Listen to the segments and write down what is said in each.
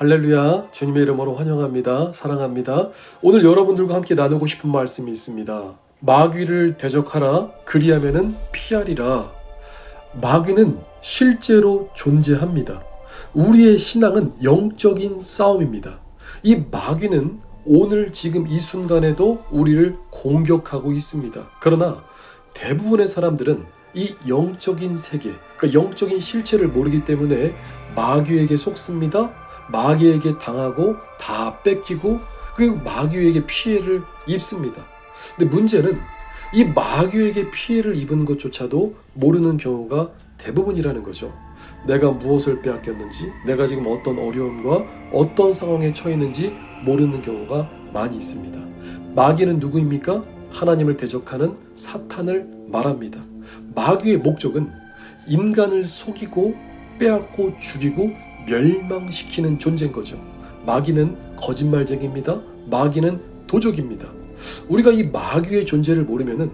할렐루야, 주님의 이름으로 환영합니다. 사랑합니다. 오늘 여러분들과 함께 나누고 싶은 말씀이 있습니다. 마귀를 대적하라, 그리하면은 피하리라. 마귀는 실제로 존재합니다. 우리의 신앙은 영적인 싸움입니다. 이 마귀는 오늘 지금 이 순간에도 우리를 공격하고 있습니다. 그러나 대부분의 사람들은 이 영적인 세계, 그러니까 영적인 실체를 모르기 때문에 마귀에게 속습니다. 마귀에게 당하고 다 뺏기고 그리고 마귀에게 피해를 입습니다. 근데 문제는 이 마귀에게 피해를 입은 것조차도 모르는 경우가 대부분이라는 거죠. 내가 무엇을 빼앗겼는지, 내가 지금 어떤 어려움과 어떤 상황에 처했는지 모르는 경우가 많이 있습니다. 마귀는 누구입니까? 하나님을 대적하는 사탄을 말합니다. 마귀의 목적은 인간을 속이고 빼앗고 죽이고 멸망시키는 존재인 거죠. 마귀는 거짓말쟁이입니다. 마귀는 도적입니다. 우리가 이 마귀의 존재를 모르면은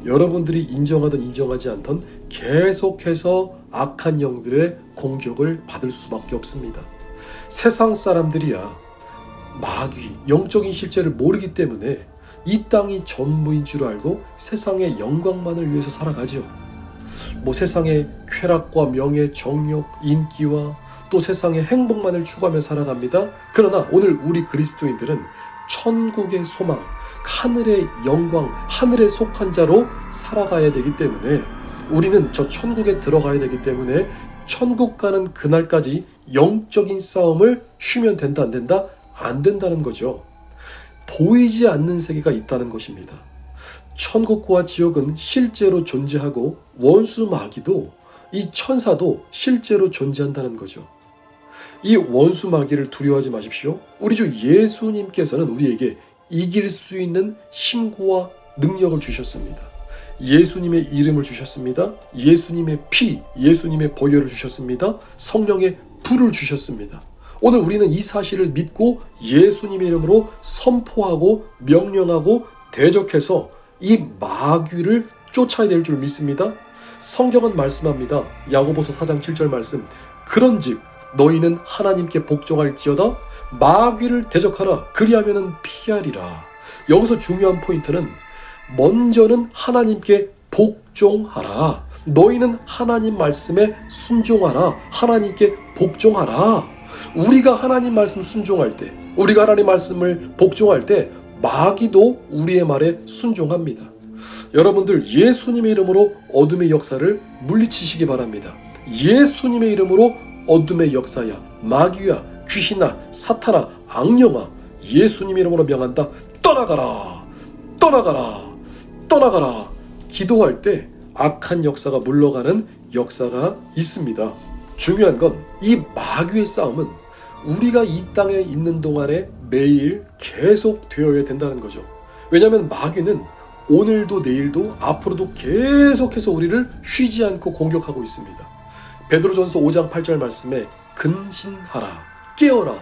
여러분들이 인정하든 인정하지 않던 계속해서 악한 영들의 공격을 받을 수밖에 없습니다. 세상 사람들이야 마귀, 영적인 실체를 모르기 때문에 이 땅이 전부인 줄 알고 세상의 영광만을 위해서 살아가죠. 세상의 쾌락과 명예, 정욕, 인기와 또 세상의 행복만을 추구하며 살아갑니다. 그러나 오늘 우리 그리스도인들은 천국의 소망, 하늘의 영광, 하늘에 속한 자로 살아가야 되기 때문에 우리는 저 천국에 들어가야 되기 때문에 천국 가는 그날까지 영적인 싸움을 쉬면 된다 안 된다? 안 된다는 거죠. 보이지 않는 세계가 있다는 것입니다. 천국과 지옥은 실제로 존재하고 원수 마귀도 이 천사도 실제로 존재한다는 거죠. 이 원수 마귀를 두려워하지 마십시오. 우리 주 예수님께서는 우리에게 이길 수 있는 힘과 능력을 주셨습니다. 예수님의 이름을 주셨습니다. 예수님의 피, 예수님의 보혈을 주셨습니다. 성령의 불을 주셨습니다. 오늘 우리는 이 사실을 믿고 예수님의 이름으로 선포하고 명령하고 대적해서 이 마귀를 쫓아야 될 줄 믿습니다. 성경은 말씀합니다. 야고보서 4장 7절 말씀. 그런즉 너희는 하나님께 복종할지어다 마귀를 대적하라 그리하면은 피하리라. 여기서 중요한 포인트는 먼저는 하나님께 복종하라. 너희는 하나님 말씀에 순종하라. 하나님께 복종하라. 우리가 하나님 말씀 순종할 때, 우리가 하나님 말씀을 복종할 때 마귀도 우리의 말에 순종합니다. 여러분들 예수님의 이름으로 어둠의 역사를 물리치시기 바랍니다. 예수님의 이름으로 어둠의 역사야, 마귀야, 귀신아, 사탄아, 악령아, 예수님의 이름으로 명한다. 떠나가라, 떠나가라, 떠나가라. 기도할 때 악한 역사가 물러가는 역사가 있습니다. 중요한 건 이 마귀의 싸움은 우리가 이 땅에 있는 동안에 매일 계속 되어야 된다는 거죠. 왜냐하면 마귀는 오늘도 내일도 앞으로도 계속해서 우리를 쉬지 않고 공격하고 있습니다. 베드로전서 5장 8절 말씀에 근신하라, 깨어라,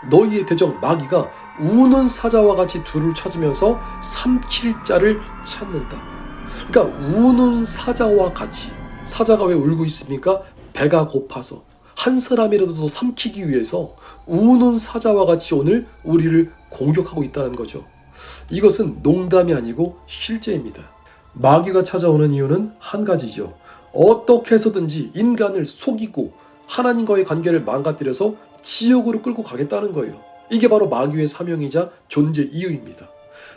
너희의 대적 마귀가 우는 사자와 같이 둘을 찾으면서 삼킬 자를 찾는다. 그러니까 우는 사자와 같이, 사자가 왜 울고 있습니까? 배가 고파서 한 사람이라도 더 삼키기 위해서 우는 사자와 같이 오늘 우리를 공격하고 있다는 거죠. 이것은 농담이 아니고 실제입니다. 마귀가 찾아오는 이유는 한 가지죠. 어떻게 해서든지 인간을 속이고 하나님과의 관계를 망가뜨려서 지옥으로 끌고 가겠다는 거예요. 이게 바로 마귀의 사명이자 존재 이유입니다.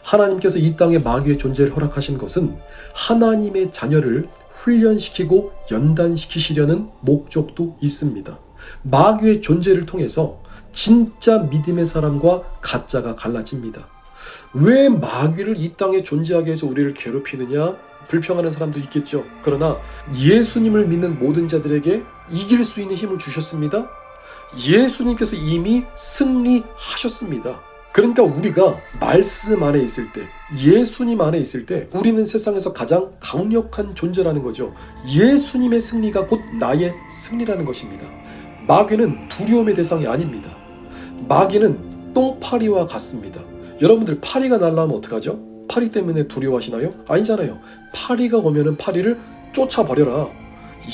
하나님께서 이 땅에 마귀의 존재를 허락하신 것은 하나님의 자녀를 훈련시키고 연단시키시려는 목적도 있습니다. 마귀의 존재를 통해서 진짜 믿음의 사람과 가짜가 갈라집니다. 왜 마귀를 이 땅에 존재하게 해서 우리를 괴롭히느냐? 불평하는 사람도 있겠죠. 그러나 예수님을 믿는 모든 자들에게 이길 수 있는 힘을 주셨습니다. 예수님께서 이미 승리하셨습니다. 그러니까 우리가 말씀 안에 있을 때, 예수님 안에 있을 때 우리는 세상에서 가장 강력한 존재라는 거죠. 예수님의 승리가 곧 나의 승리라는 것입니다. 마귀는 두려움의 대상이 아닙니다. 마귀는 똥파리와 같습니다. 여러분들 파리가 날아오면 어떡하죠? 파리 때문에 두려워하시나요? 아니잖아요. 파리가 오면은 파리를 쫓아버려라.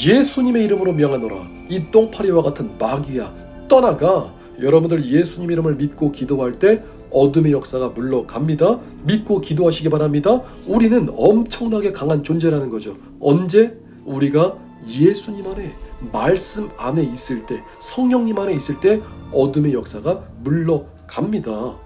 예수님의 이름으로 명하노라. 이 똥파리와 같은 마귀야, 떠나가. 여러분들 예수님 이름을 믿고 기도할 때 어둠의 역사가 물러갑니다. 믿고 기도하시기 바랍니다. 우리는 엄청나게 강한 존재라는 거죠. 언제? 우리가 예수님 안에, 말씀 안에 있을 때, 성령님 안에 있을 때 어둠의 역사가 물러갑니다.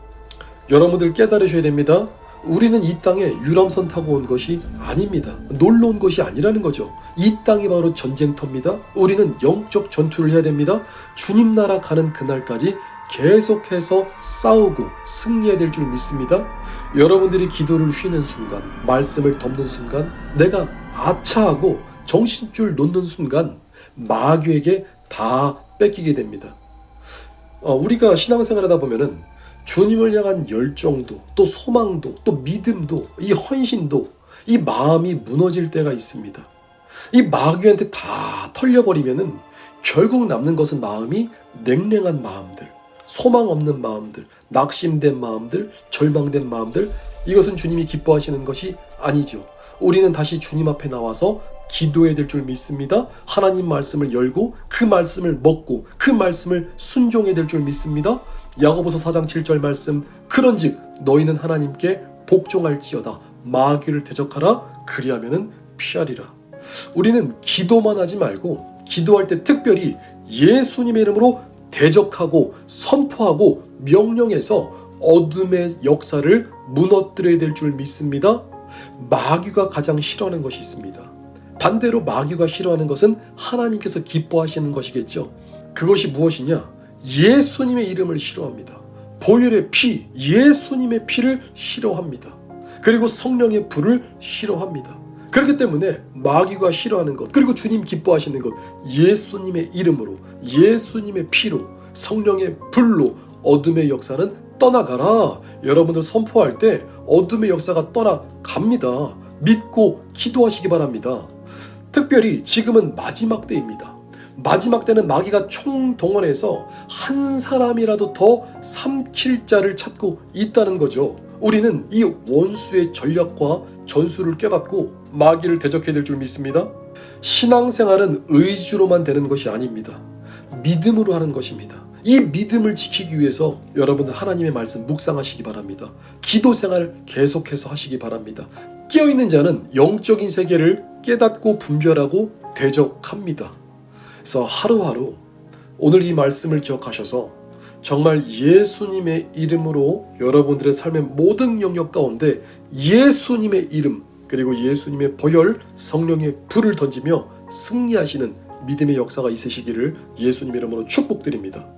여러분들 깨달으셔야 됩니다. 우리는 이 땅에 유람선 타고 온 것이 아닙니다. 놀러 온 것이 아니라는 거죠. 이 땅이 바로 전쟁터입니다. 우리는 영적 전투를 해야 됩니다. 주님 나라 가는 그날까지 계속해서 싸우고 승리해야 될 줄 믿습니다. 여러분들이 기도를 쉬는 순간, 말씀을 덮는 순간, 내가 아차하고 정신줄 놓는 순간 마귀에게 다 뺏기게 됩니다. 우리가 신앙생활 하다 보면은 주님을 향한 열정도, 또 소망도, 또 믿음도, 이 헌신도, 이 마음이 무너질 때가 있습니다. 이 마귀한테 다 털려버리면은 결국 남는 것은 마음이 냉랭한 마음들, 소망 없는 마음들, 낙심된 마음들, 절망된 마음들, 이것은 주님이 기뻐하시는 것이 아니죠. 우리는 다시 주님 앞에 나와서 기도해야 될 줄 믿습니다. 하나님 말씀을 열고 그 말씀을 먹고 그 말씀을 순종해야 될 줄 믿습니다. 야고보서 4장 7절 말씀, 그런즉 너희는 하나님께 복종할지어다 마귀를 대적하라 그리하면은 피하리라. 우리는 기도만 하지 말고 기도할 때 특별히 예수님의 이름으로 대적하고 선포하고 명령해서 어둠의 역사를 무너뜨려야 될 줄 믿습니다. 마귀가 가장 싫어하는 것이 있습니다. 반대로 마귀가 싫어하는 것은 하나님께서 기뻐하시는 것이겠죠. 그것이 무엇이냐? 예수님의 이름을 싫어합니다. 보혈의 피, 예수님의 피를 싫어합니다. 그리고 성령의 불을 싫어합니다. 그렇기 때문에 마귀가 싫어하는 것, 그리고 주님 기뻐하시는 것, 예수님의 이름으로, 예수님의 피로, 성령의 불로 어둠의 역사는 떠나가라. 여러분들 선포할 때 어둠의 역사가 떠나갑니다. 믿고 기도하시기 바랍니다. 특별히 지금은 마지막 때입니다. 마지막 때는 마귀가 총동원해서 한 사람이라도 더 삼킬 자를 찾고 있다는 거죠. 우리는 이 원수의 전략과 전술을 깨닫고 마귀를 대적해야 될 줄 믿습니다. 신앙생활은 의지로만 되는 것이 아닙니다. 믿음으로 하는 것입니다. 이 믿음을 지키기 위해서 여러분들 하나님의 말씀 묵상하시기 바랍니다. 기도 생활 계속해서 하시기 바랍니다. 깨어있는 자는 영적인 세계를 깨닫고 분별하고 대적합니다. 그래서 하루하루 오늘 이 말씀을 기억하셔서 정말 예수님의 이름으로 여러분들의 삶의 모든 영역 가운데 예수님의 이름 그리고 예수님의 보혈 성령의 불을 던지며 승리하시는 믿음의 역사가 있으시기를 예수님 이름으로 축복드립니다.